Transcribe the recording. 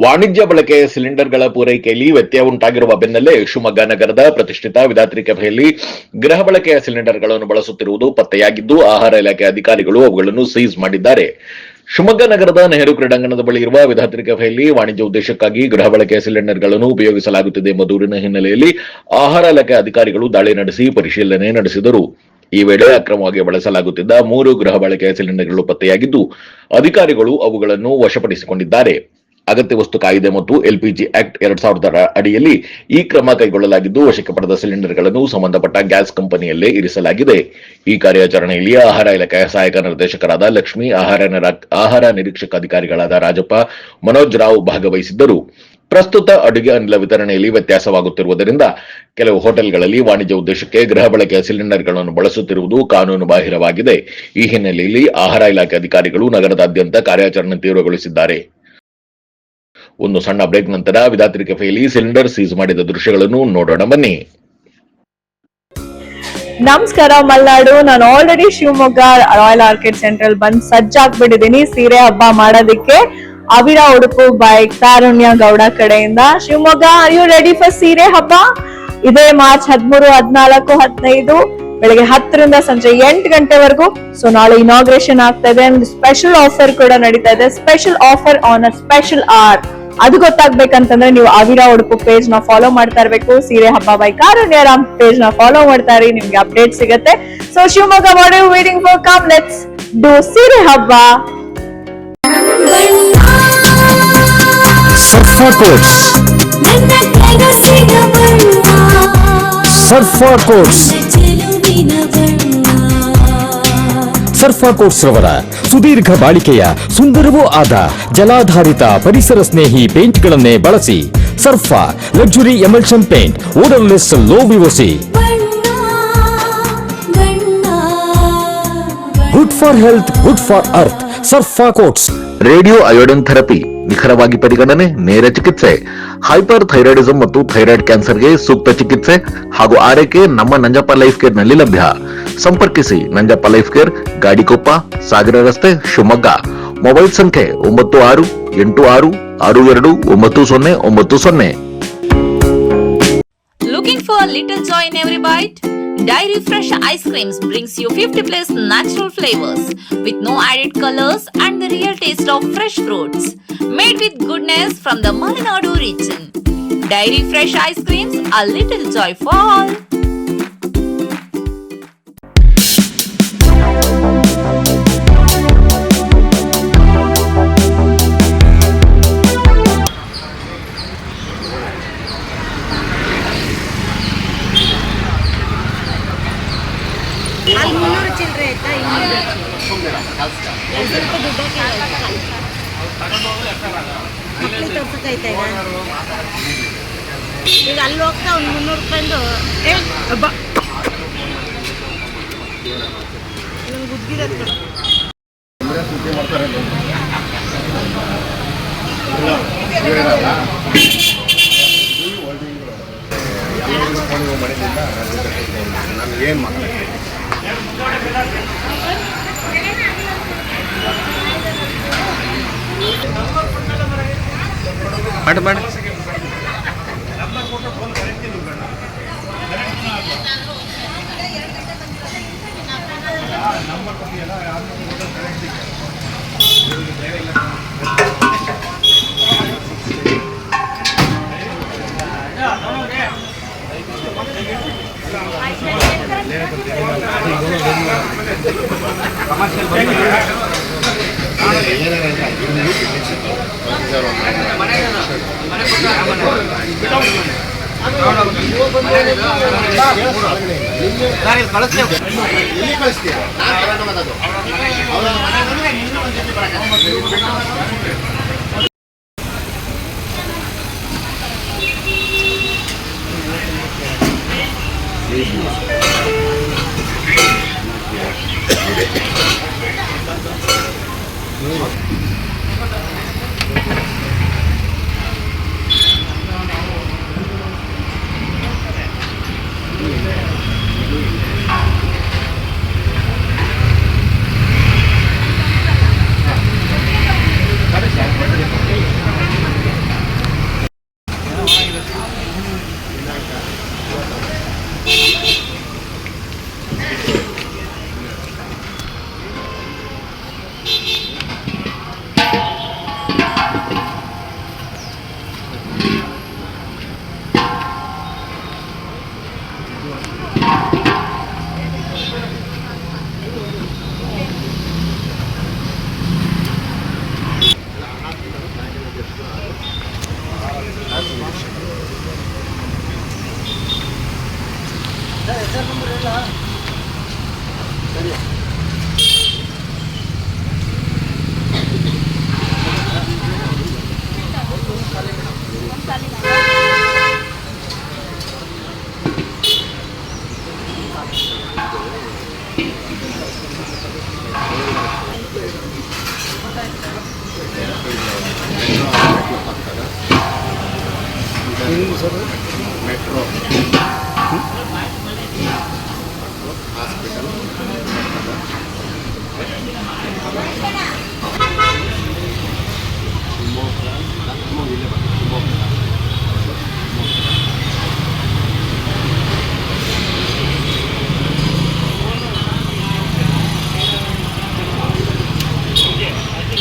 ವಾಣಿಜ್ಯ ಬಳಕೆಯ ಸಿಲಿಂಡರ್ಗಳ ಪೂರೈಕೆಯಲ್ಲಿ ವ್ಯತ್ಯಯ ಉಂಟಾಗಿರುವ ಬೆನ್ನಲ್ಲೇ ಶಿವಮೊಗ್ಗ ನಗರದ ಪ್ರತಿಷ್ಠಿತ ವಿಧಾತ್ರಿ ಕೆಫೆಯಲ್ಲಿ ಗೃಹ ಬಳಕೆಯ ಸಿಲಿಂಡರ್ಗಳನ್ನು ಬಳಸುತ್ತಿರುವುದು ಪತ್ತೆಯಾಗಿದ್ದು, ಆಹಾರ ಇಲಾಖೆ ಅಧಿಕಾರಿಗಳು ಅವುಗಳನ್ನು ಸೀಸ್ ಮಾಡಿದ್ದಾರೆ. ಶಿವಮೊಗ್ಗ ನಗರದ ನೆಹರು ಕ್ರೀಡಾಂಗಣದ ಬಳಿ ಇರುವ ವಿಧಾತ್ರಿ ಕೆಫೆಯಲ್ಲಿ ವಾಣಿಜ್ಯ ಉದ್ದೇಶಕ್ಕಾಗಿ ಗೃಹ ಬಳಕೆಯ ಸಿಲಿಂಡರ್ಗಳನ್ನು ಉಪಯೋಗಿಸಲಾಗುತ್ತಿದೆ ಎಂಬ ದೂರಿನ ಹಿನ್ನೆಲೆಯಲ್ಲಿ ಆಹಾರ ಇಲಾಖೆ ಅಧಿಕಾರಿಗಳು ದಾಳಿ ನಡೆಸಿ ಪರಿಶೀಲನೆ ನಡೆಸಿದರು. ಈ ವೇಳೆ ಅಕ್ರಮವಾಗಿ ಬಳಸಲಾಗುತ್ತಿದ್ದ 3 ಗೃಹ ಬಳಕೆಯ ಸಿಲಿಂಡರ್ಗಳು ಪತ್ತೆಯಾಗಿದ್ದು, ಅಧಿಕಾರಿಗಳು ಅವುಗಳನ್ನು ವಶಪಡಿಸಿಕೊಂಡಿದ್ದಾರೆ. ಅಗತ್ಯ ವಸ್ತು ಕಾಯ್ದೆ ಮತ್ತು ಎಲ್ಪಿಜಿ ಆಕ್ಟ್ 2000 ಅಡಿಯಲ್ಲಿ ಈ ಕ್ರಮ ಕೈಗೊಳ್ಳಲಾಗಿದ್ದು, ವಶಕ್ಕೆ ಪಡೆದ ಸಿಲಿಂಡರ್ಗಳನ್ನು ಸಂಬಂಧಪಟ್ಟ ಗ್ಯಾಸ್ ಕಂಪನಿಯಲ್ಲೇ ಇರಿಸಲಾಗಿದೆ. ಈ ಕಾರ್ಯಾಚರಣೆಯಲ್ಲಿ ಆಹಾರ ಇಲಾಖೆಯ ಸಹಾಯಕ ನಿರ್ದೇಶಕರಾದ ಲಕ್ಷ್ಮಿ, ಆಹಾರ ನಿರೀಕ್ಷಕ ಅಧಿಕಾರಿಗಳಾದ ರಾಜಪ್ಪ, ಮನೋಜ್ ರಾವ್ ಭಾಗವಹಿಸಿದ್ದರು. ಪ್ರಸ್ತುತ ಅಡುಗೆ ಅನಿಲ ವಿತರಣೆಯಲ್ಲಿ ವ್ಯತ್ಯಾಸವಾಗುತ್ತಿರುವುದರಿಂದ ಕೆಲವು ಹೋಟೆಲ್ಗಳಲ್ಲಿ ವಾಣಿಜ್ಯ ಉದ್ದೇಶಕ್ಕೆ ಗೃಹ ಬಳಕೆಯ ಸಿಲಿಂಡರ್ಗಳನ್ನು ಬಳಸುತ್ತಿರುವುದು ಕಾನೂನು ಬಾಹಿರವಾಗಿದೆ. ಈ ಹಿನ್ನೆಲೆಯಲ್ಲಿ ಆಹಾರ ಇಲಾಖೆ ಅಧಿಕಾರಿಗಳು ನಗರದಾದ್ಯಂತ ಕಾರ್ಯಾಚರಣೆ ತೀವ್ರಗೊಳಿಸಿದ್ದಾರೆ. ಒಂದು ಸಣ್ಣ ಬ್ರೇಕ್ ನಂತರ ವಿಧಾತ್ರಿ ಕೆಫೆಯಲ್ಲಿ ಸಿಲಿಂಡರ್ ಸೀಸ್ ಮಾಡಿದ ದೃಶ್ಯಗಳನ್ನು ನೋಡೋಣ ಬನ್ನಿ. ನಮಸ್ಕಾರ ಮಲ್ನಾಡು. ನಾನು already Shivamogga royal orchid central ಬಂದ್ ಸಜ್ಜಾಗ್ಬಿಟ್ಟಿದ್ದೀನಿ ಸೀರೆ ಹಬ್ಬ ಮಾಡೋದಕ್ಕೆ. ಅವಿರ ಉಡುಪು ಬೈ ಕಾರುಣ್ಯ ಗೌಡ ಕಡೆಯಿಂದ Shivamogga. Are you ready for Seere Habba? ಇದೇ ಮಾರ್ಚ್ 13, 14, 15 ಬೆಳಗ್ಗೆ 10 ರಿಂದ ಸಂಜೆ 8 ಗಂಟೆವರೆಗೂ. ಸೊ ನಾಳೆ ಇನಾಗ್ರೇಷನ್ ಆಗ್ತಾ ಇದೆ. ಸ್ಪೆಷಲ್ ಆಫರ್ ಕೂಡ ನಡೀತಾ ಇದೆ. Special offer on a special hour. ಅದು ಗೊತ್ತಾಗ್ಬೇಕಂತಂದ್ರೆ ನೀವು ಅವಿರ ಉಡುಪು ಪೇಜ್ ನ ಫಾಲೋ ಮಾಡ್ತಾ ಇರ್ಬೇಕು. ಸೀರೆ ಹಬ್ಬ ಬೈ ಕಾರುಣ್ಯ ರಾಮ್ ಪೇಜ್ ನ ಫಾಲೋ ಮಾಡ್ತಾ ಇರಿ, ನಿಮ್ಗೆ ಅಪ್ಡೇಟ್ ಸಿಗುತ್ತೆ. So Shivamogga, what are you waiting for? Come, let's do Seere Habba. ಸರ್ಫಾ ಕೋಟ್ಸ್, ಸರ್ಫಾ ಕೋಟ್ಸ್, ಸರ್ಫಾ ಕೋಟ್ಸ್ ರವರ ಸುದೀರ್ಘ ಬಾಳಿಕೆಯ ಸುಂದರವೂ ಆದ ಜಲಾಧಾರಿತ ಪರಿಸರ ಸ್ನೇಹಿ ಪೇಂಟ್ಗಳನ್ನೇ ಬಳಸಿ. Surfa luxury emulsion paint, odourless, low VOC, good for health, good for earth. Surfa coats. Radio iodine therapy ನಿಖರವಾಗಿ ಪರಿಗಣನೆ, ನೇರ ಚಿಕಿತ್ಸೆ, ಹೈಪರ್ ಥೈರಾಯ್ಡಿಸಂ ಮತ್ತು ಥೈರಾಯ್ಡ್ ಕ್ಯಾನ್ಸರ್ಗೆ ಸೂಕ್ತ ಚಿಕಿತ್ಸೆ ಹಾಗೂ ಆರೈಕೆ ನಮ್ಮ ನಂಜಪ್ಪ ಲೈಫ್ ಕೇರ್ ನಲ್ಲಿ ಲಭ್ಯ. ಸಂಪರ್ಕಿಸಿ ನಂಜಪ್ಪ ಲೈಫ್ ಕೇರ್, ಗಾಡಿಕೊಪ್ಪ, ಸಾಗರ ರಸ್ತೆ, ಶಿವಮೊಗ್ಗ. ಮೊಬೈಲ್ ಸಂಖ್ಯೆ 9686269090. Looking for a little joy in every bite? Dairy Fresh Ice Creams brings you 50+ natural flavors with no added colors and the real taste of fresh fruits. Made with goodness from the Malenadu region. Dairy Fresh Ice Creams, a little joy for all. ಈಗ ಅಲ್ಲಿ ಹೋಗ್ತಾ ಒಂದು 300 ರೂಪಾಯಿಂದು ಗುದ್ದಿರತ್ತೆ. ಮಾಡಿ metro